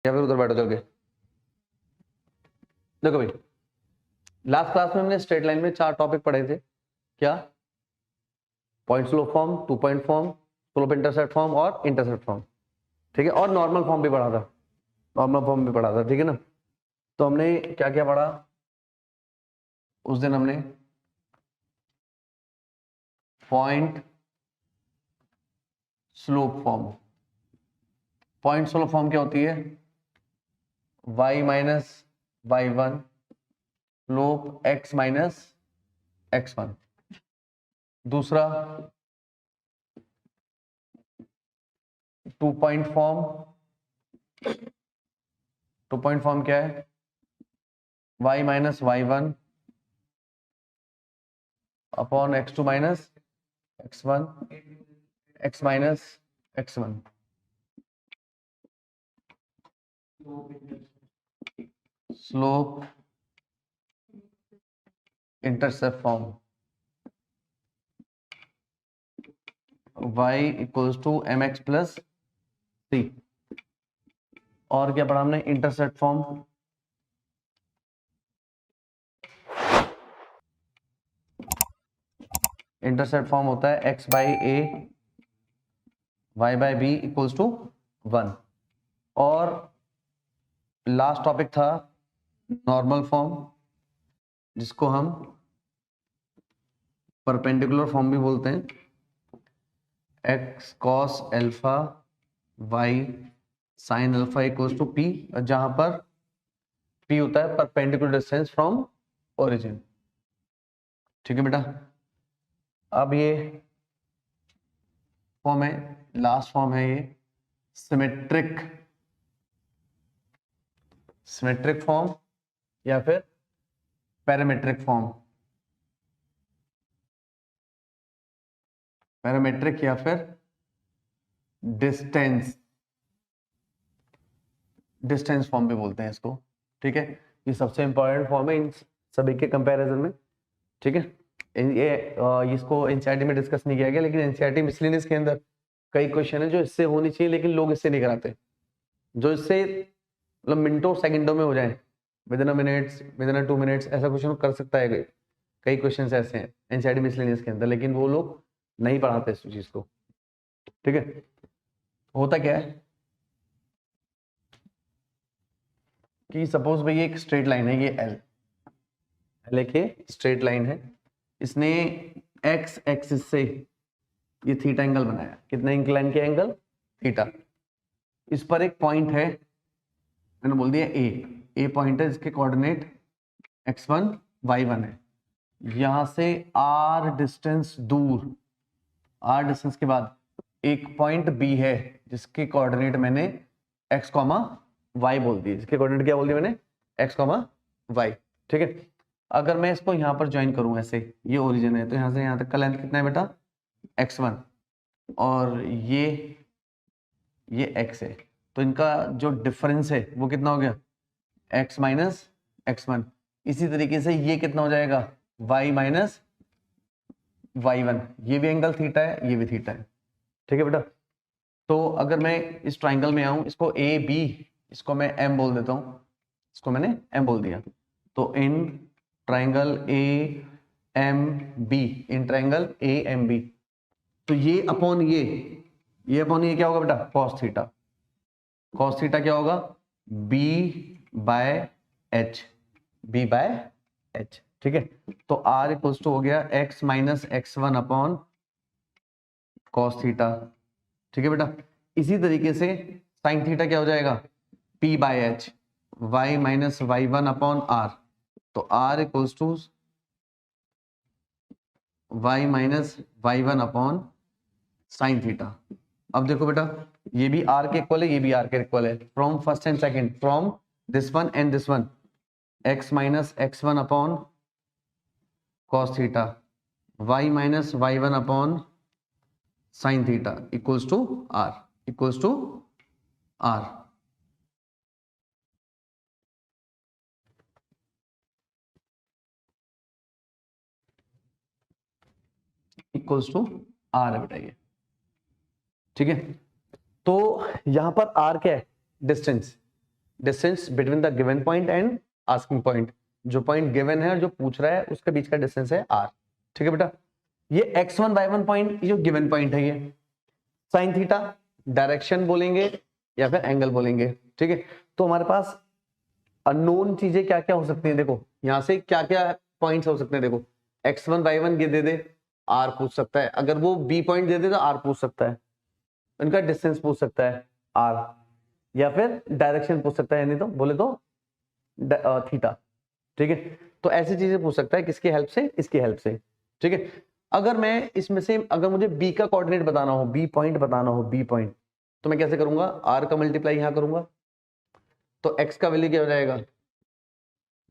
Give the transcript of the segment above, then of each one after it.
या फिर उधर बैठो चल के। देखो भाई, लास्ट क्लास में हमने स्ट्रेट लाइन में 4 टॉपिक पढ़े थे। क्या? Point slope form, 2 point form, slope intercept form और इंटरसेप्ट फॉर्म। ठीक है, और नॉर्मल फॉर्म भी पढ़ा था, नॉर्मल फॉर्म भी पढ़ा था। ठीक है ना। तो हमने क्या क्या पढ़ा उस दिन? हमने point slope form. Point slope form क्या होती है? y minus y1 slope x minus x1। दूसरा 2 पॉइंट फॉर्म। 2 पॉइंट फॉर्म क्या है? y minus y1 upon x2 minus x1 x minus x1। Slope intercept form y equals to mx plus c। और क्या पढ़ा हमने? इंटरसेप्ट फॉर्म इंटरसेप्ट फॉर्म होता है x by a y by b equals to 1। और last topic था normal form, जिसको हम परपेंडिकुलर फॉर्म भी बोलते हैं। x cos alpha y sin alpha equals to p, जहां पर p होता है परपेंडिकुलर डिस्टेंस फ्रॉम ओरिजिन। ठीक है बेटा। अब ये फॉर्म है, लास्ट फॉर्म है ये सिमेट्रिक सिमेट्रिक फॉर्म या फिर पैरामेट्रिक फॉर्म। पैरामेट्रिक या फिर डिस्टेंस डिस्टेंस फॉर्म भी बोलते हैं इसको। ठीक है, ये सबसे इंपॉर्टेंट फॉर्म है इन सभी के कंपैरिजन में। ठीक है, इसको एनसीईआरटी में डिस्कस नहीं किया गया, लेकिन एनसीईआरटी मिसलेनियस के अंदर कई क्वेश्चन है जो इससे होनी चाहिए, लेकिन लोग इससे नहीं कराते, जो इससे मतलब मिनटों सेकंडों में हो जाए, with in a minutes, with in a 2 minutes, ऐसा क्वेश्चन कर सकता है। कई क्वेश्चन ऐसे हैं एनसीईआरटी मिसलेनियस के अंदर, लेकिन वो लोग नहीं पढ़ाते इस चीज को। ठीक है, होता क्या है कि सपोज भाई एक स्ट्रेट लाइन है, ये एल एक स्ट्रेट लाइन है, इसने एक्स एक्सिस से ये थीटा एंगल बनाया। कितना इंक्लाइन किया एंगल? थीटा। इस पर एक पॉइंट है, मैंने बोल दिया ए पॉइंट है, जिसके कोऑर्डिनेट x1 y1 है। यहां से r डिस्टेंस दूर, r डिस्टेंस के बाद एक पॉइंट b है, जिसके कोऑर्डिनेट मैंने x, y बोल दिए। जिसके कोऑर्डिनेट क्या बोल दिया मैंने? x, y। ठीक है, अगर मैं इसको यहां पर ज्वाइन करूं ऐसे, ये ओरिजिन है, तो यहां से यहां तक का लेंथ कितना है बेटा? x1, और ये x है, तो इनका जो डिफरेंस है वो कितना हो गया? x minus x1। इसी तरीके से ये कितना हो जाएगा? y minus y1। ये भी एंगल थीटा है, ये भी थीटा है। ठीक है बेटा। तो अगर मैं इस ट्राइंगल में आऊं, इसको ए बी, इसको मैं m बोल देता हूं, इसको मैंने m बोल दिया। तो in triangle A M B, in triangle A M B, तो ये अपॉन ये अपॉन ये क्या होगा बेटा? cos theta. cos थीटा क्या होगा? b by H, b by H. ठीक है, तो r इक्वल्स टू हो गया x minus x1 upon cos theta. ठीक है बेटा। इसी तरीके से sin थीटा क्या हो जाएगा? p by H, y minus y1 upon r। तो r equals to y minus y1 upon sine theta. अब देखो बेटा, ये भी r के इक्वल है, ये भी r के इक्वल है। From first and second, from this one and this one, x minus x1 upon cos theta, y minus y1 upon sine theta equals to r, equals to r। Equals to r है बेटा ये। ठीक है, तो यहां पर r क्या है? Distance. Distance between the given point and asking point, जो पॉइंट गिवन है और जो पूछ रहा है उसके बीच का डिस्टेंस है r। ठीक है बेटा, ये x1 y1 पॉइंट जो गिवन पॉइंट है ये साइन थीटा, डायरेक्शन बोलेंगे या फिर एंगल बोलेंगे। ठीक है, तो हमारे पास अननोन चीजें क्या क्या हो सकती हैं, देखो यहां से क्या क्या पॉइंट्स हो सकते हैं। देखो x1 y1 ये दे दे, r पूछ सकता है, अगर वो b पॉइंट दे दे तो r पूछ सकता है, इनका डिस्टेंस पूछ सकता है r, या फिर डायरेक्शन पूछ सकता है, यानी तो बोले तो थीटा। ठीक है, तो ऐसी चीजें पूछ सकता है, किसकी हेल्प से, इसकी हेल्प से। ठीक है, अगर मैं इसमें से अगर मुझे b का कोऑर्डिनेट बताना हो, b पॉइंट बताना हो, b पॉइंट, तो मैं कैसे करूंगा, r का मल्टीप्लाई यहां करूंगा, तो x का वैल्यू क्या हो जाएगा,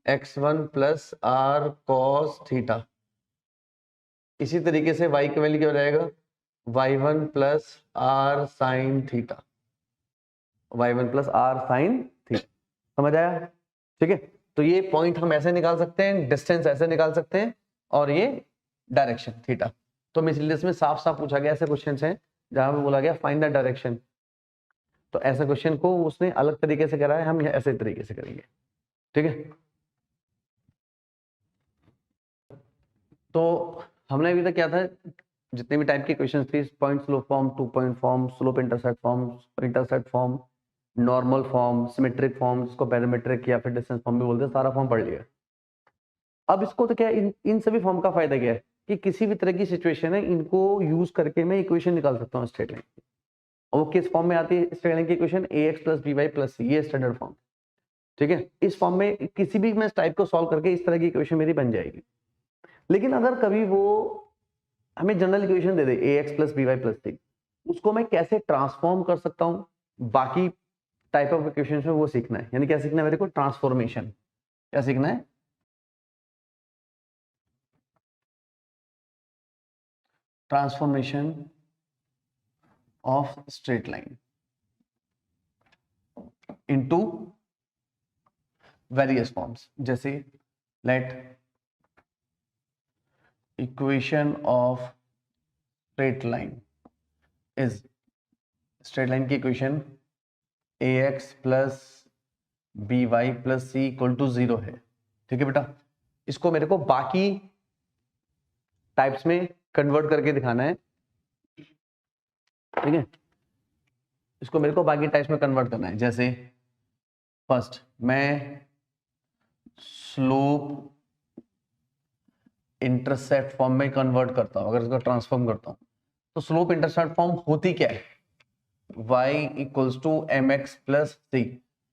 x1 plus r cos theta. इसी तरीके से y का वैल्यू क्या हो जाएगा, y1 plus r sine theta, y1 plus r sine theta. समझ आया? ठीक है, तो ये पॉइंट हम ऐसे निकाल सकते हैं, डिस्टेंस ऐसे निकाल सकते हैं, और ये डायरेक्शन थीटा। तो मिसलिनियस में साफ साफ पूछा गया, ऐसे क्वेश्चंस हैं जहां पे बोला गया फाइंड द डायरेक्शन, तो ऐसे क्वेश्चन को उसने अलग तरीके से करा है, हम ऐसे तरीके से करेंगे। ठीक है, तो हमने अभी तक क्या था, जितने भी टाइप के क्वेश्चन थे, point slope form, 2 point form, slope intercept form, normal form, symmetric form, इसको पैरामीट्रिक या फिर डिस्टेंस फॉर्म भी बोलते हैं, सारा फॉर्म पढ़ लिया। अब इसको तो क्या, इन सभी फॉर्म का फायदा क्या है कि किसी भी तरह की सिचुएशन है, इनको यूज करके मैं इक्वेशन निकाल सकता हूँ स्ट्रेट लाइन की। और वो किस फॉर्म में आती है स्ट्रेट लाइन की equation, ax plus by plus c, ये स्टैंडर्ड फॉर्म। ठीक है, इस फॉर्म में किसी भी मैं टाइप को सॉल्व करके इस तरह की इक्वेशन मेरी बन जाएगी। लेकिन अगर कभी वो हमें general equation they they ax plus by plus c, उसको मैं कैसे ट्रांसफॉर्म कर सकता हूँ बाकी टाइप ऑफ इक्वेशन में, वो सीखना है। यानी क्या सीखना है मेरे को, ट्रांसफॉर्मेशन। क्या सीखना है, transformation of straight line into various forms. जैसे let equation of straight line is, straight line की equation ax plus by plus c equal to 0 है। ठीक है बेटा, इसको मेरे को बाकी टाइप्स में कन्वर्ट करके दिखाना है। ठीक है, इसको मेरे को बाकी टाइप्स में कन्वर्ट करना है। जैसे फर्स्ट मैं स्लोप इंटरसेप्ट फॉर्म में कन्वर्ट करता हूं, अगर इसको ट्रांसफॉर्म करता हूं, तो स्लोप इंटरसेप्ट फॉर्म होती क्या है, y equals to m x plus c.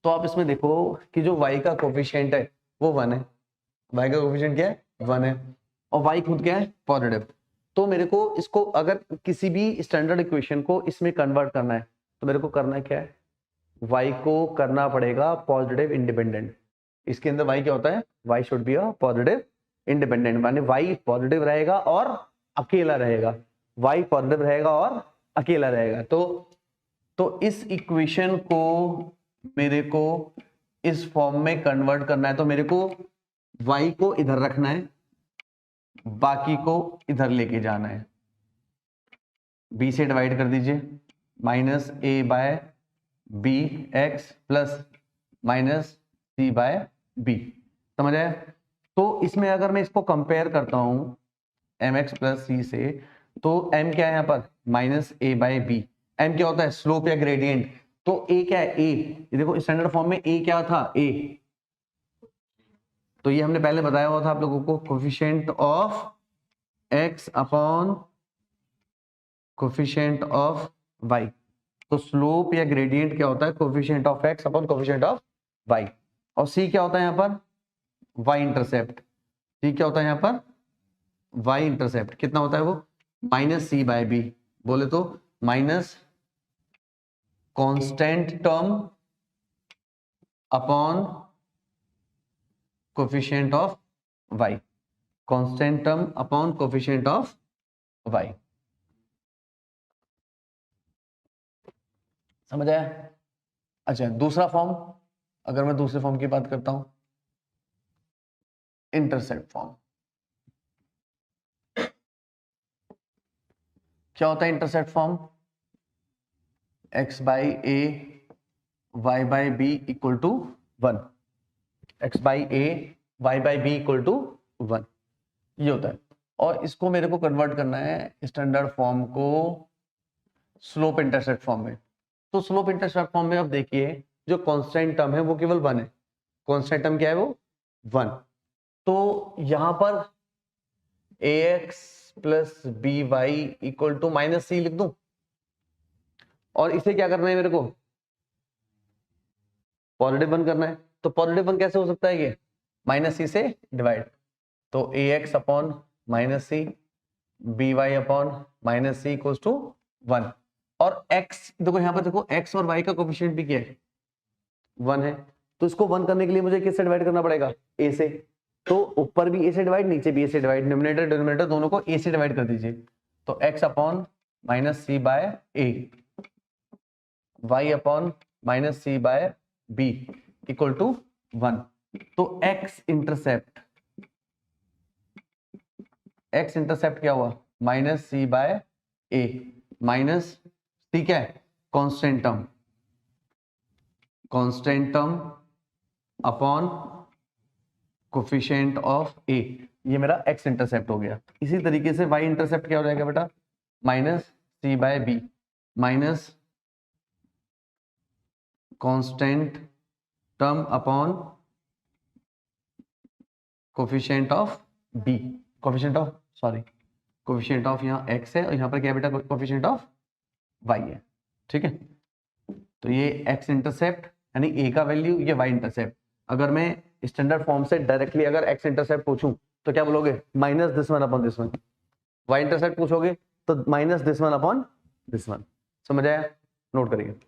तो आप इसमें देखो कि जो y का कोफिशिएंट है वो 1 है, y का कोफिशिएंट क्या है, 1 है, और y खुद क्या है, पॉजिटिव। तो मेरे को इसको अगर किसी भी स्टैंडर्ड इक्वेशन को इसमें कन्वर्ट करना है, तो मेरे को करना क्या है, y को करना पड़ेगा पॉजिटिव इंडिपेंडेंट। इसके अंदर y क्या होता है, y should be a positive independent, माने y पॉजिटिव रहेगा और अकेला रहेगा, y पॉजिटिव रहेगा और अकेला रहेगा। तो इस इक्वेशन को मेरे को इस फॉर्म में कन्वर्ट करना है, तो मेरे को y को इधर रखना है, बाकी को इधर लेके जाना है। b से डिवाइड कर दीजिए, minus a by B X plus minus C by B. समझ आया? तो इसमें अगर मैं इसको कंपेयर करता हूं एम एक्स प्लस सी से, तो m क्या है यहाँ पर, माइनस ए बाय बी। m क्या होता है, स्लोप या ग्रेडियंट। तो a क्या है, a, ये देखो स्टैंडर्ड फॉर्म में a क्या था, a, तो ये हमने पहले बताया हुआ था आप लोगों को, coefficient of x upon coefficient of y। तो स्लोप या ग्रेडियंट क्या होता है, coefficient of x upon coefficient of y। और c क्या होता है यहाँ पर, y इंटरसेप्ट। c क्या होता है यहाँ पर, y इंटरसेप्ट कितना होता है वो, माइनस सी बाय बी, बोले तो minus constant term upon coefficient of y, constant term upon coefficient of y। समझ आया? अच्छा, दूसरा फॉर्म, अगर मैं दूसरे फॉर्म की बात करता हूं, इंटरसेप्ट फॉर्म। क्या होता है intercept form, x by A y by B equal to 1, x by A y by B equal to 1, ये होता है। और इसको मेरे को कन्वर्ट करना है स्टैंडर्ड फॉर्म को स्लोप इंटरसेप्ट फॉर्म में। तो स्लोप इंटरसेप्ट फॉर्म में अब देखिए जो कांस्टेंट टर्म है वो केवल 1 है। कांस्टेंट टर्म क्या है वो 1। तो यहां पर ax plus B y equal to minus c लिख दूं, और इसे क्या करना है मेरे को पॉजिटिव 1 करना है। तो पॉजिटिव 1 कैसे हो सकता है ये माइनस सी से डिवाइड, तो ax upon minus C B Y upon minus C equals to 1। और x देखो यहां पर देखो x और y का कोफिशिएंट भी क्या है 1 है, तो इसको 1 करने के लिए मुझे किससे डिवाइड करना पड़ेगा a से। तो ऊपर भी a से डिवाइड नीचे भी a से डिवाइड, न्यूमरेटर डिनोमिनेटर दोनों को a से डिवाइड कर दीजिए। तो x upon minus C by a y upon minus C by b equal to 1। तो x इंटरसेप्ट क्या हुआ minus C by a, minus c क्या है constant term upon coefficient of a, ये मेरा x इंटरसेप्ट हो गया। इसी तरीके से y इंटरसेप्ट क्या हो जाएगा बेटा minus C by B minus constant term upon coefficient of b, coefficient of यहाँ x है और यहाँ पर क्या बेटा कोफिशिएंट ऑफ y है। ठीक है, तो ये x इंटरसेप्ट यानी a का वैल्यू, ये y इंटरसेप्ट। अगर मैं स्टैंडर्ड फॉर्म से डायरेक्टली अगर x इंटरसेप्ट पूछूं तो क्या बोलोगे minus this one upon this one. y intercept पूछोगे तो minus this one upon this one. समझ आया, नोट करिए।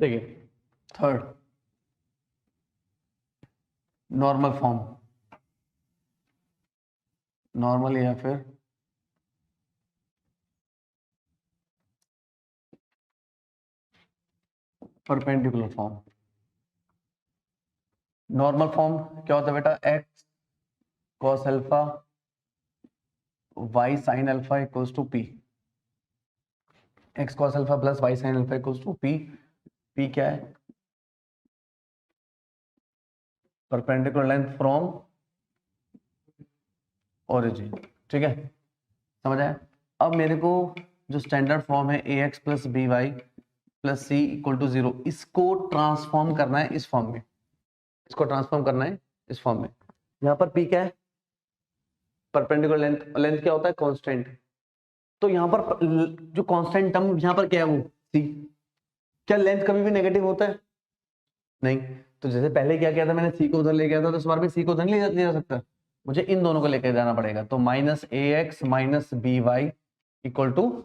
देखिए थर्ड नॉर्मल फॉर्म, नॉर्मल या फिर परपेंडिकुलर फॉर्म। नॉर्मल फॉर्म क्या होता है बेटा x cos alpha y sin alpha equals to p, x cos alpha plus y sin alpha equals to p। p क्या है परपेंडिकुलर लेंथ फ्रॉम ओरिजिन। ठीक है, समझ आया। अब मेरे को जो स्टैंडर्ड फॉर्म है ax plus B Y plus C equal to 0, इसको ट्रांसफॉर्म करना है इस फॉर्म में, इसको ट्रांसफॉर्म करना है इस फॉर्म में। यहाँ पर p क्या है परपेंडिकुलर लेंथ, लेंथ क्या होता है कांस्टेंट। तो यहाँ पर जो कांस्टेंट टर्म यहाँ पर क्या है वो c। क्या लेंथ कभी भी नेगेटिव होता है नहीं, तो जैसे पहले क्या किया था मैंने c को उधर ले गया था, तो इस बार भी c को उधर ले जा सकता है, मुझे इन दोनों को लेकर जाना पड़ेगा। तो minus a x minus b y equal to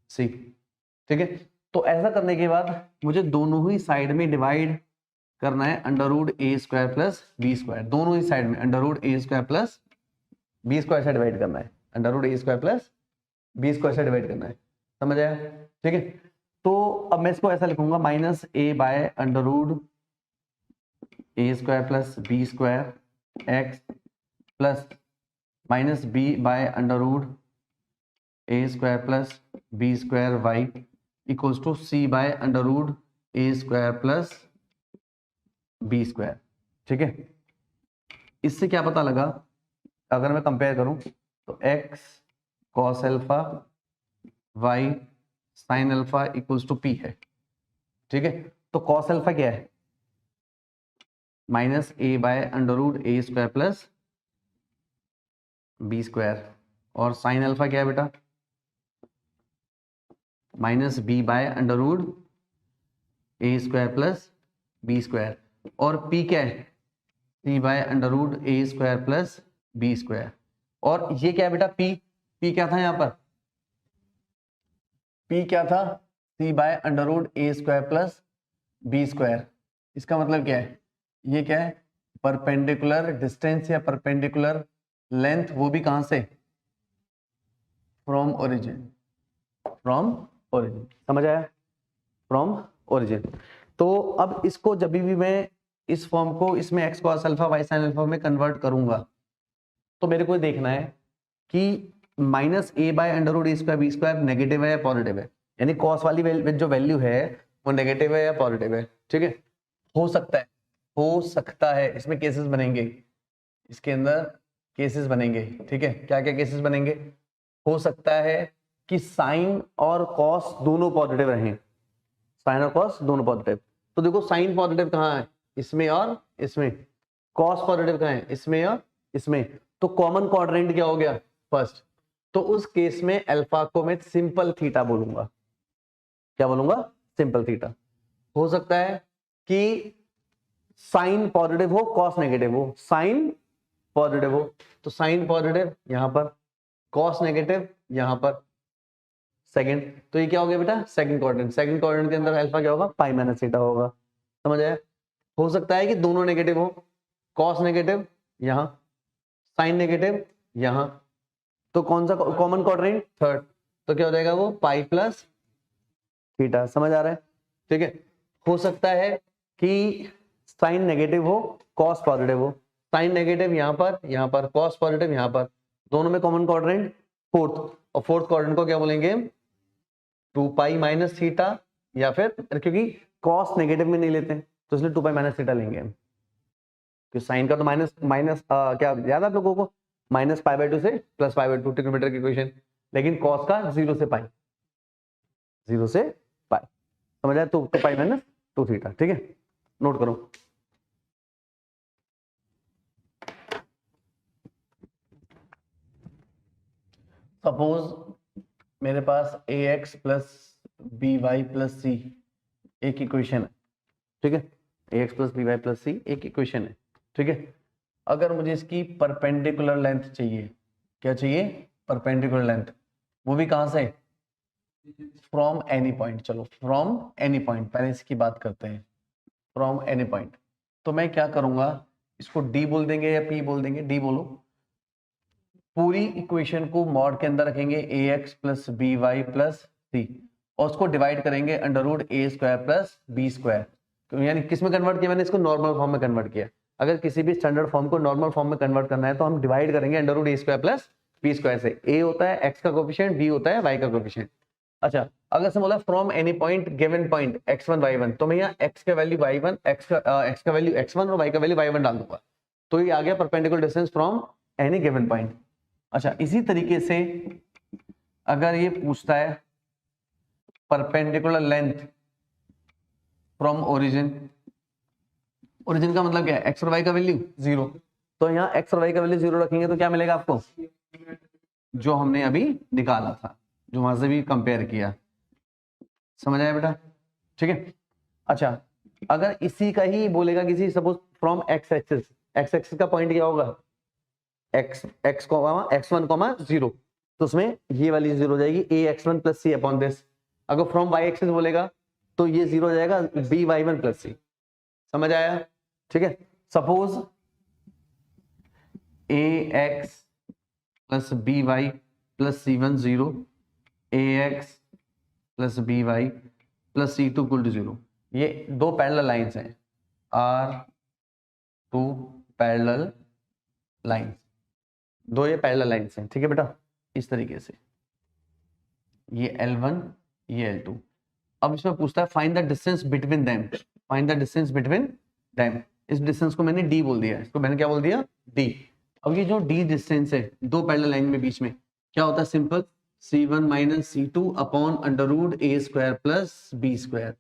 c. ठीक है, तो ऐसा करने के बाद मुझे दोनों ही साइड में डिवाइड करना है अंडर रूट ए स्क्वायर प्लस बी स्क्वायर, दोनों ही साइड में अंडर रूट ए स्क्वायर प्लस बी स्क्वायर से डिवाइड करना है, अंडर रूट ए स्क्वायर प्लस बी स्क्वायर से डिवाइड करना है। समझ आया। ठीक है, तो अब मैं इसको ऐसा लिखूंगा minus A by under root A square plus B square X plus minus B by under root A square plus B square Y equals to C by under root A square plus B square. ठीक है, इससे क्या पता लगा अगर मैं compare करूं तो x cos alpha y sin alpha equals to p है। ठीक है, तो cos अल्फा क्या है minus A by under root A square plus B square, और sin अल्फा क्या है बेटा minus B by under root A square plus B square, और p क्या है c by under root A square plus B square. और ये क्या है बेटा p क्या था यहाँ पर p क्या था c by under root A square plus B square. इसका मतलब क्या है ये क्या है परपेंडिकुलर डिस्टेंस या परपेंडिकुलर लेंथ, वो भी कहां से फ्रॉम ओरिजिन, समझ आया फ्रॉम ओरिजिन। तो अब इसको जब भी मैं इस फॉर्म को इसमें x cos alpha y sin alpha में कन्वर्ट करूंगा तो मेरे को देखना है कि minus A by under root A square B square negative है या पॉजिटिव है, यानी कॉस वाली जो वैल्यू है वो नेगेटिव है या पॉजिटिव है। ठीक है, हो सकता है इसमें केसेस बनेंगे, इसके अंदर केसेस बनेंगे। ठीक है, क्या क्या केसेस बनेंगे? हो सकता है कि साइन और कॉस दोनों पॉजिटिव रहें, साइन और कॉस दोनों पॉजिटिव। तो देखो साइन पॉजिटिव कहाँ है, इसमें और इसमें, कॉस पॉजिटिव कहाँ है, इसमें और इसमें। तो कॉमन क्वाड्रेंट क्या हो गया? फर्स्ट। तो उस केस में अल्फा को मैं सिंपल थीटा बोलूंगा। क्या बोलूंगा? Simple theta. हो सकता है कि साइन पॉजिटिव हो कॉस नेगेटिव हो, साइन पॉजिटिव हो तो साइन पॉजिटिव यहां पर, कॉस नेगेटिव यहां पर, सेकंड। तो ये क्या हो गया बेटा? Second quadrant. सेकंड क्वाड्रेंट के अंदर अल्फा क्या होगा? पाई माइनस थीटा होगा। समझ आया? हो सकता है कि दोनों नेगेटिव हो, कॉस नेगेटिव यहां, साइन नेगेटिव यहां, तो कौन सा कॉमन क्वाड्रेंट? थर्ड। तो क्या हो जाएगा वो? Pi plus theta. समझ आ रहा है? ठीक है। हो सकता है कि साइन नेगेटिव हो कॉस पॉजिटिव हो, साइन नेगेटिव यहां पर कॉस पॉजिटिव यहां पर, दोनों में कॉमन क्वाड्रेंट फोर्थ, और फोर्थ क्वाड्रेंट को क्या बोलेंगे? 2 पाई माइनस थीटा, या फिर क्योंकि कॉस नेगेटिव में नहीं लेते तो इसलिए 2 पाई माइनस थीटा लेंगे हम, क्योंकि साइन का तो माइनस माइनस क्या याद है आप लोगों को? माइनस पाई बाय 2 से प्लस पाई बाय 2 ट्रिग्नोमेट्री की इक्वेशन। लेकिन कॉस का 0 से पाई, 0 से पाई। समझ आया? तो पाई माइनस 2 थीटा। ठीक है, नोट करो। सपोज मेरे पास a x plus B Y plus c एक इक्वेशन है। ठीक है, a x plus B Y plus c एक इक्वेशन है। ठीक है, अगर मुझे इसकी परपेंडिकुलर लेंथ चाहिए, क्या चाहिए? परपेंडिकुलर लेंथ, वो भी कहां से? From any point. चलो फ्रॉम एनी पॉइंट, पहले इसकी बात करते हैं। फ्रॉम एनी पॉइंट, तो मैं क्या करूंगा? इसको डी बोल देंगे या पी बोल देंगे? डी बोलो। पूरी इक्वेशन को मॉड के अंदर रखेंगे a x plus B Y plus c, और उसको डिवाइड करेंगे अंडर रूट ए स्क्वायर प्लस बी स्क्वायर। यानी किस में कन्वर्ट किया मैंने? इसको नॉर्मल फॉर्म में कन्वर्ट किया। अगर किसी भी स्टैंडर्ड फॉर्म को नॉर्मल फॉर्म में कन्वर्ट करना है तो हम डिवाइड करेंगे अंडर रूट ए स्क्वायर प्लस बी स्क्वायर से। ए होता है एक्स का कोफिशिएंट, बी होता है वाई का कोफिशिएंट। अच्छा, अगर से बोला from any point given point x1 y1, तो मैं यहाँ x का वैल्यू y1, x का वैल्यू x1 और y का वैल्यू y1 डाल दूंगा, तो ये आ गया perpendicular distance from any given point. अच्छा, इसी तरीके से अगर ये पूछता है perpendicular length from origin, origin का मतलब क्या है? एक्स और वाई का वैल्यू 0, तो यहाँ एक्स और वाई का वैल्यू 0 रखेंगे तो क्या मिलेगा आपको? जो हमने अभी निकाला था, जो वहां से भी कंपेयर किया। समझ आया बेटा? ठीक है। अच्छा, अगर इसी का ही बोलेगा किसी, suppose from x axis, x axis का पॉइंट क्या होगा? एक्स एक्स x1 0, तो उसमें ये वाली 0 हो जाएगी, ए एक्स1 प्लस सी अपॉन दिस। अगर फ्रॉम वाई एक्सिस बोलेगा तो ये 0 हो जाएगा, बी वाई1 प्लस सी। समझ आया? ठीक है। Suppose A x plus B Y plus C one 0, A x plus B Y plus C two equal to 0। ये दो पैरेलल लाइंस हैं, आर टू पैरेलल लाइंस, दो ये पैरेलल लाइंस हैं। ठीक है बेटा, इस तरीके से ये L1 ये L2। अब इसमें पूछता है find the distance between them, find the distance between them. इस डिस्टेंस को मैंने D बोल दिया, इसको मैंने क्या बोल दिया? D। अब ये जो D डिस्टेंस है दो पैरेलल लाइन में बीच में, क्या होता है? Simple C1 minus C2 upon under root ए square plus B square.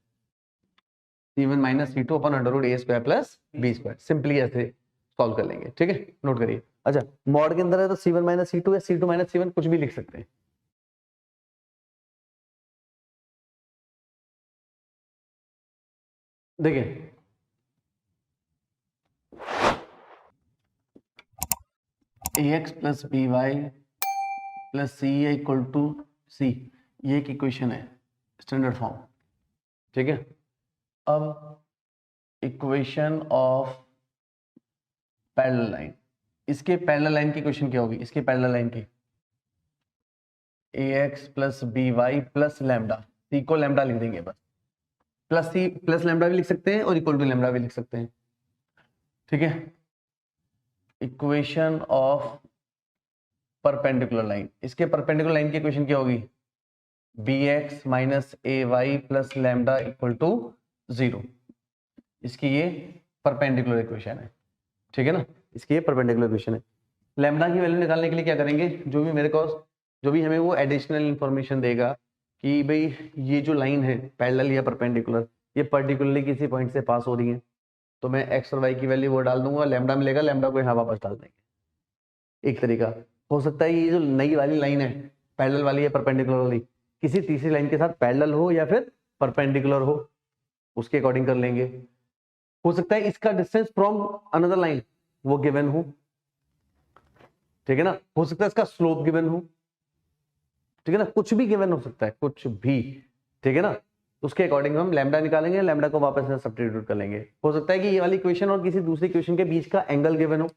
C1 minus C2 upon under root ए square plus B square. Simply ऐसे सॉल्व कर लेंगे। ठीक है, नोट करिए। अच्छा, मॉड के अंदर है तो C1 माइनस C2 या C2 माइनस C1 कुछ भी लिख सकते हैं। देखिए ax plus B Y plus C equal to c, ये एक इक्वेशन है स्टैंडर्ड फॉर्म। ठीक है, अब इक्वेशन ऑफ पैरेलल लाइन, इसके पैरेलल लाइन की इक्वेशन क्या होगी? इसके पैरेलल लाइन की ax plus B Y plus lambda, c को लैम्डा लिख देंगे बस, प्लस सी प्लस लैम्डा भी लिख सकते हैं और इक्वल टू लैम्डा भी लिख सकते हैं। ठीक है, इक्वेशन ऑफ परपेंडिकुलर लाइन, इसके परपेंडिकुलर लाइन की इक्वेशन क्या होगी, bx minus A Y plus lambda equal to 0। इसकी ये परपेंडिकुलर इक्वेशन है, ठीक है ना, इसकी ये परपेंडिकुलर इक्वेशन है। लैम्डा की वैल्यू निकालने के लिए क्या करेंगे, जो भी हमें वो एडिशनल इंफॉर्मेशन देगा कि भाई ये जो लाइन है पैरेलल या परपेंडिकुलर, ये पर्टिकुलरली किसी पॉइंट से पास हो रही है, तो मैं एक्स और वाई की वैल्यू वो डाल दूंगा, लैम्डा मिलेगा, लैम्डा को यहाँ वापस डाल देंगे। एक तरीका हो सकता है ये जो नई वाली लाइन है पैरेलल वाली या परपेंडिकुलर वाली किसी तीसरी लाइन के साथ पैरेलल हो या फिर परपेंडिकुलर हो, उसके अकॉर्डिंग कर लेंगे। हो सकता है इसका डिस्टेंस फ्रॉम अनदर लाइन वो गिवन हो, ठीक है ना, हो सकता है इसका स्लोप गिवन हो, ठीक है ना, कुछ भी गिवन हो सकता है, कुछ भी, ठीक है ना, उसके अकॉर्डिंग हम लैम्डा निकालेंगे, लैम्डा को वापस से सब्स्टिट्यूट कर लेंगे। हो सकता है कि ये वाली इक्वेशन और किसी दूसरी इक्वेशन के बीच का एंगल गिवन हो,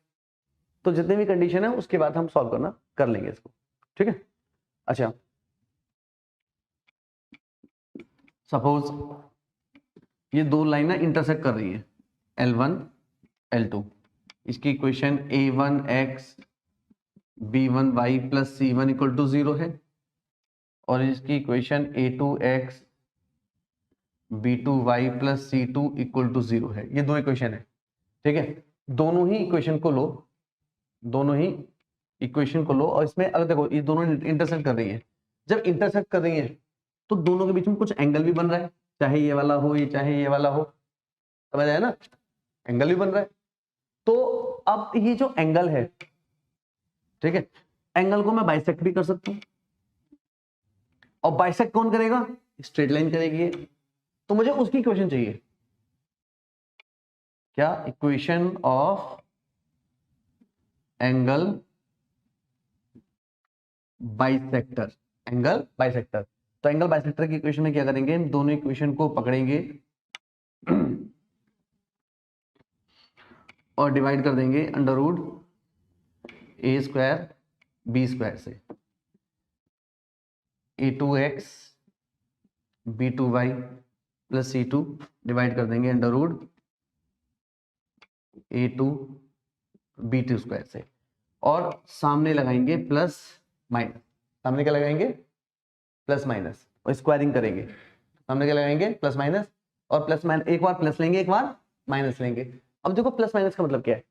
तो जितने भी कंडीशन है उसके बाद हम सॉल्व करना कर लेंगे इसको, ठीक है। अच्छा, सपोज ये दो लाइन इंटरसेक्ट कर रही है L1 L2, इसकी equation a1x b1y plus c1 equal to 0 है, और इसकी equation a2x b2y plus c2 equal to 0 है। ये दो इक्वेशन है, ठीक है। दोनों ही इक्वेशन को लो, दोनों ही इक्वेशन को लो, और इसमें अगर देखो ये दोनों इंटरसेक्ट कर रही है, जब इंटरसेक्ट कर रही है तो दोनों के बीच में कुछ एंगल भी बन रहा है, चाहे ये वाला हो ये चाहे ये वाला हो, समझ आया ना, एंगल भी बन रहा है। तो अब ये जो एंगल है, ठीक है, एंगल को मैं बाइसेक्ट भी कर सकता हूं, और बाइसेक्ट कौन करेगा, स्ट्रेट लाइन करेगी, तो मुझे उसकी इक्वेशन चाहिए, क्या, equation of angle bisector, angle bisector. तो एंगल बाइसेक्टर की इक्वेशन में क्या करेंगे, इन दोनों इक्वेशन को पकड़ेंगे और डिवाइड कर देंगे अंडर रूट ए स्क्वायर बी स्क्वायर से, a2x b2y plus c2 divide कर देंगे under root a2 b2 square से, और सामने लगाएंगे प्लस माइनस, सामने क्या लगाएंगे, प्लस माइनस, और स्क्वायरिंग करेंगे, सामने क्या लगाएंगे, प्लस माइनस, और प्लस माइनस एक बार प्लस लेंगे एक बार माइनस लेंगे। अब देखो प्लस माइनस का मतलब क्या है,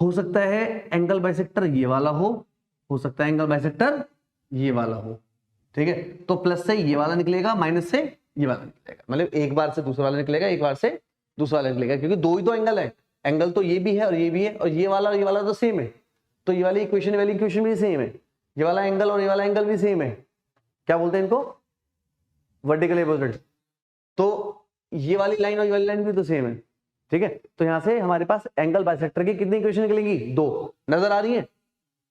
हो सकता है एंगल बाइसेक्टर ये वाला हो सकता है एंगल बाइसेक्टर ये वाला हो, ठीक है। तो प्लस से ये वाला निकलेगा, माइनस से ये वाला निकलेगा, मतलब एक बार से दूसरा वाला निकलेगा, एक बार से दूसरा वाला निकलेगा, क्योंकि दो ही तो एंगल है, एंगल तो ये भी है और ये भी है, और ये वाला तो सेम है, तो ये वाली इक्वेशन वाली इक्वेशन भी सेम है, ये वाला एंगल और ये वाला एंगल भी सेम है, क्या बोलते हैं इनको, वर्टिकल अपोजिट। तो ये वाली लाइन और ये वाली लाइन भी तो सेम है, ठीक है। तो यहां से हमारे पास एंगल बाइसेक्टर की कितनी इक्वेशन निकलेंगी, दो नजर आ रही है,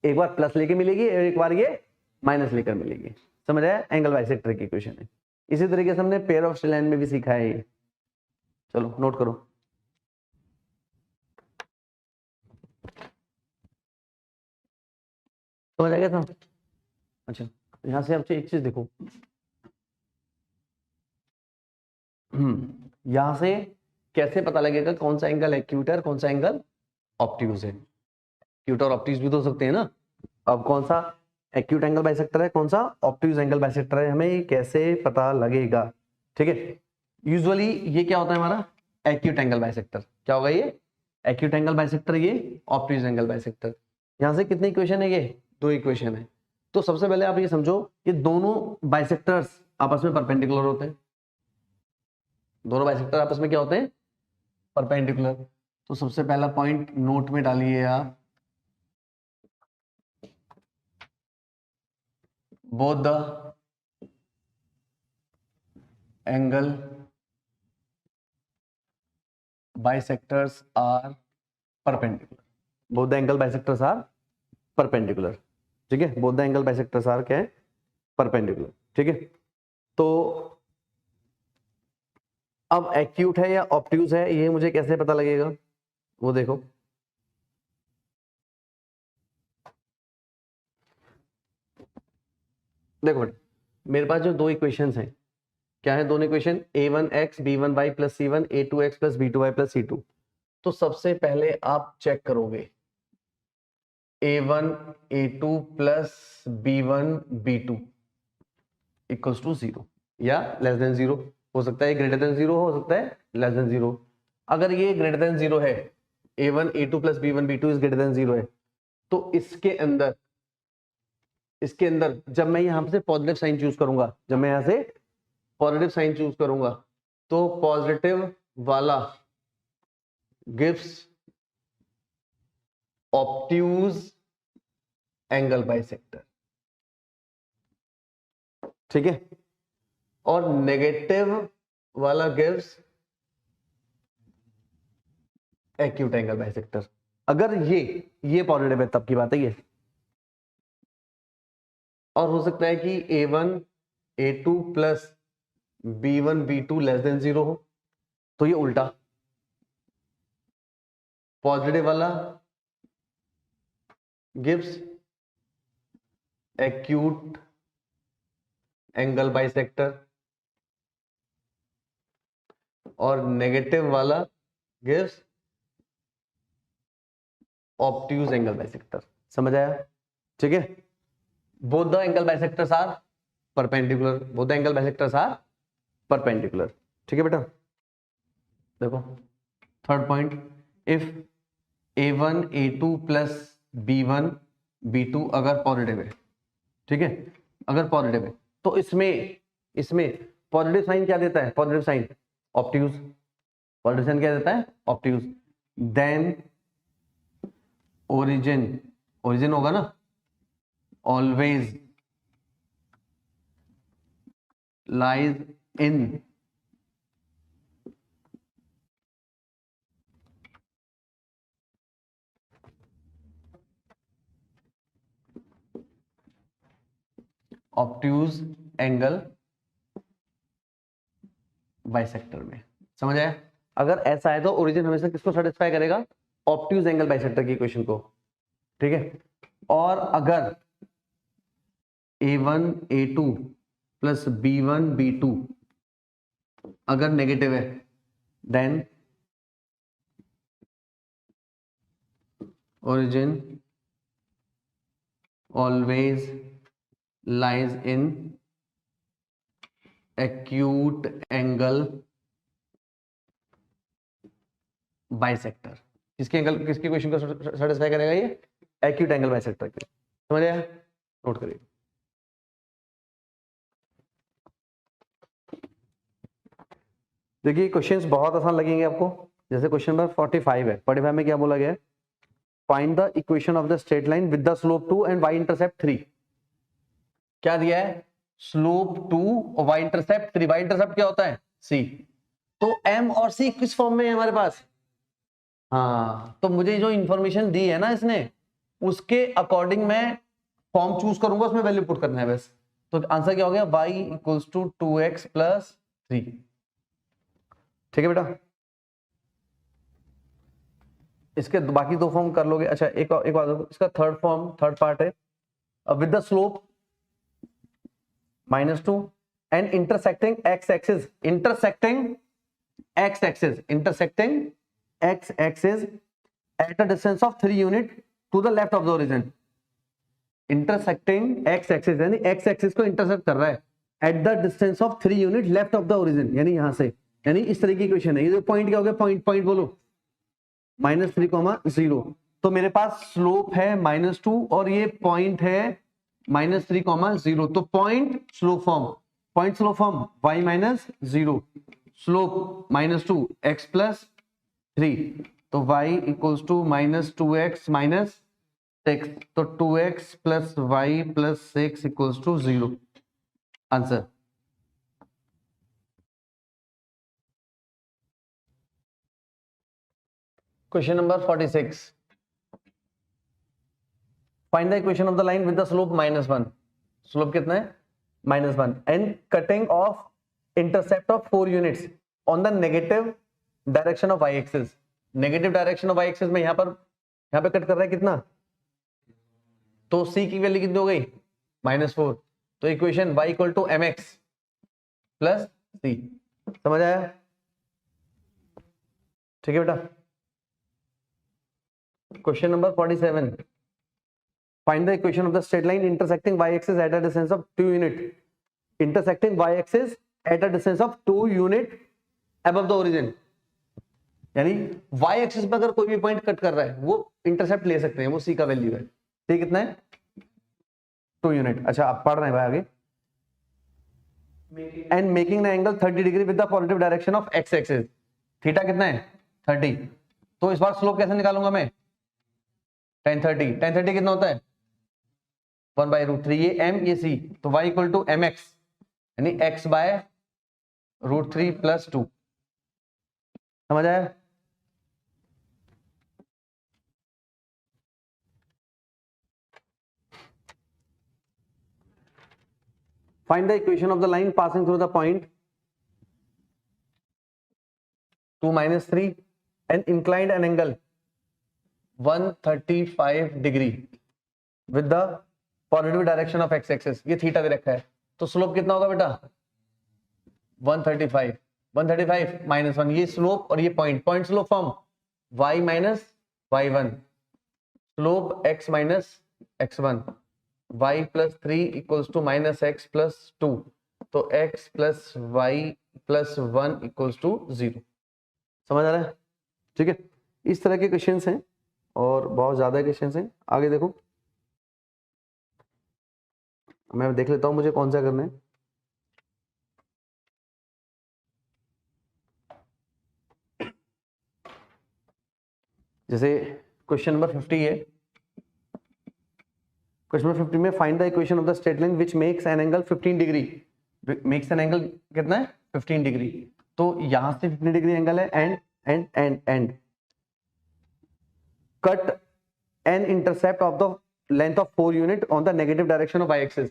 एक बार प्लस लेके मिलेगी और एक बार ये माइनस लेकर मिलेगी, समझ आया, एंगल बाइसेक्टर की इक्वेशन है। इसी तरीके से हमने पेयर ऑफ स्ट्रेट लाइन में भी सीखा है ये, चलो नोट करो। समझ आ गया था। अच्छा, यहां से आपसे एक चीज देखो, यहां से कैसे पता लगेगा कौन सा एंगल एक्यूट है और कौन सा एंगल ऑब्ट्यूज है, एक्यूट और ऑब्ट्यूज भी तो हो सकते हैं ना। अब कौन सा एक्यूट एंगल बाइसेक्टर है, कौन सा ऑब्ट्यूज एंगल बाइसेक्टर है, हमें कैसे पता लगेगा, ठीक है। यूजुअली ये क्या होता है हमारा एक्यूट एंगल बाइसेक्टर, क्या होगा ये एक्यूट एंगल बाइसेक्टर, ये ऑब्ट्यूज एंगल बाइसेक्टर। यहां से कितनी इक्वेशन है, ये दो इक्वेशन है। तो सबसे पहले आप ये समझो कि दोनों बाइसेक्टर्स आपस में परपेंडिकुलर होते हैं, दोनों बाइसेक्टर आपस में क्या होते हैं, परपेंडिकुलर। तो सबसे पहला पॉइंट नोट में डालिए आप, both the angle bisectors are perpendicular, both the angle bisectors are perpendicular, ठीक है, both the angle bisectors are क्या है, perpendicular, ठीक है। तो अब एक्यूट है या ऑब्ट्यूज है ये मुझे कैसे पता लगेगा, वो देखो, देखो मेरे पास जो दो इक्वेशंस हैं, क्या है दोनों equation, a1x b1y plus c1 a2x plus b2y plus c2। तो सबसे पहले आप चेक करोगे A1 A2 plus B1 B2 equals to 0 या लेस देन 0 हो सकता है, ग्रेटर देन 0 हो सकता है लेस देन 0। अगर ये ग्रेटर देन 0 है, A1 A2 plus B1 B2 is greater than 0 है, तो इसके अंदर जब मैं यहां से पॉजिटिव साइन चूज करूंगा, तो पॉजिटिव वाला गिव्स ऑब्ट्यूज एंगल बाइसेक्टर, ठीक है, और नेगेटिव वाला गिव्स एक्यूट एंगल बाइसेक्टर। अगर ये पॉजिटिव है तब की बात है ये। और हो सकता है कि A1 A2 plus B1 B2 less than 0 हो, तो ये उल्टा पॉजिटिव वाला गिव्स एक्यूट एंगल बाइसेक्टर और नेगेटिव वाला गिव्स ऑब्ट्यूज एंगल बाइसेक्टर। समझ आया? ठीक है, both the angle bisectors are perpendicular, ठीक है बेटा। देखो third point, if A1 A2 plus B1 B2 अगर पॉजिटिव है, ठीक है, अगर पॉजिटिव है, तो इसमें पॉजिटिव साइन क्या देता है? पॉजिटिव साइन ऑब्ट्यूज, क्या देता है? ऑब्ट्यूज। देन ओरिजिन होगा ना, always lies in obtuse angle bisector में। समझ आया? अगर ऐसा है तो ओरिजिन हमेशा किसको सेटिस्फाई करेगा? ऑब्ट्यूज एंगल बाइसेक्टर की इक्वेशन को, ठीक है। और अगर A1 A2 plus B1 B2 अगर नेगेटिव है, then origin always lies in acute angle bisector। किसकी क्वेश्चन को सेटिस्फाई करेगा ये? एक्यूट एंगल बाइसेक्टर की। समझ आया? नोट करिए। देखिए क्वेश्चंस बहुत आसान लगेंगे आपको। जैसे क्वेश्चन नंबर 45 है, 45 में क्या बोला गया है? Find the equation of the straight line with the slope 2 and y intercept 3। क्या दिया है? स्लोप 2 और y इंटरसेप्ट 3। y इंटरसेप्ट क्या होता है? c। तो m और c किस फॉर्म में है हमारे पास? हाँ, तो मुझे जो इंफॉर्मेशन दी है ना इसने, उसके अकॉर्डिंग मैं फॉर्म चूज करूंगा, उसमें वैल्यू पुट करना है बस। तो आंसर क्या हो गया? y equals to 2x plus 3। ठीक है बेटा, इसके बाकी दो फॉर्म कर लोगे। अच्छा एक बात, इसका थर्ड पार्ट है with the slope -2 and intersecting x axis, at a distance of 3 unit to the left of the origin. Intersecting x axis यानी x एक्सिस को इंटरसेक्ट कर रहा है at the distance of 3 unit left of the origin, यानी यहां से, यानी इस तरह की इक्वेशन है। ये पॉइंट क्या हो गया? पॉइंट बोलो, -3, 0। तो मेरे पास स्लोप है -2 और ये पॉइंट है -3, 0। तो point slope form y -0, slope -2 x plus 3। तो y इक्वल्स टू -2x -6। तो 2x plus y plus 6 equals to 0। Answer question number 46। Find the equation of the line with the slope -1। Slope कितना है? -1 and cutting off intercept of 4 units on the negative direction of y axis. Negative direction of y axis में यहां पे cut कर रहा है कितना? तो c की वैल्यू कितनी हो गई? -4। तो equation y equal to mx plus c। समझ आया? ठीक है बेटा। Question number 47। Find the equation of the straight line intersecting y axis at a distance of 2 unit, intersecting y axis at a distance of 2 unit above the origin. यानी y axis पर अगर कोई भी पॉइंट कट कर रहा है वो intercept ले सकते हैं, वो c का वैल्यू है। ये कितना है? 2 यूनिट। अच्छा आप पढ़ रहे हैं भाई आगे। And making the angle 30 degree with the positive direction of x axis. Theta कितना है? 30। तो इस बार स्लोप कैसे निकालूंगा मैं? tan 30। tan 30 कितना होता है? 1/√3। ये m ये c, तो y इक्वल टू mx यानी x/√3 + 2। समझ आया? Find the equation of the line passing through the point 2 - 3 and inclined an angle 135 degree with the positive direction of x axis। ये थीटा दे रखा है, तो स्लोप कितना होगा बेटा? 135। 135 - 1, ये स्लोप और ये point, point slope form y - y1 slope x - x1 y + 3 = -x + 2, तो x + y + 1 = 0। समझ आ रहा है? ठीक है, इस तरह के क्वेश्चंस हैं और बहुत ज्यादा क्वेश्चंस हैं। आगे देखो, मैं देख लेता हूं मुझे कौन सा करना है। जैसे क्वेश्चन नंबर 50 है। क्वेश्चन नंबर 50 में find the equation of the straight line which makes an angle 15 degree. Makes an angle कितना है? 15 डिग्री। तो यहां से 15 डिग्री एंगल है and and and and cut an intercept of the length of 4 unit on the negative direction of y axis.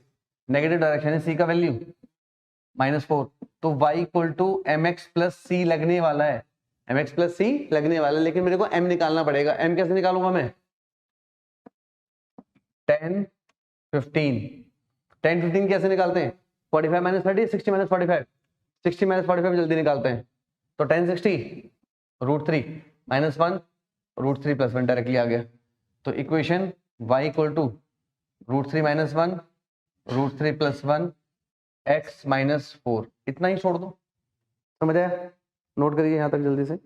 Negative direction है, c का value -4, तो y = mx + c लगने वाला है। mx + c लगने वाला है, लेकिन मेरे को m निकालना पड़ेगा। m कैसे निकालूंगा मैं? 10 15। 10 15 कैसे निकालते हैं? 45 - 30 60 - 45। 60 - 45 जल्दी निकालते हैं, तो 10 60 √3 -1 √3 + 1 डायरेक्टली आ गया। तो इक्वेशन y = √3 - 1 √3 + 1 x - 4। इतना ही छोड़ दो। समझ आया? नोट करिए यहां तक जल्दी से।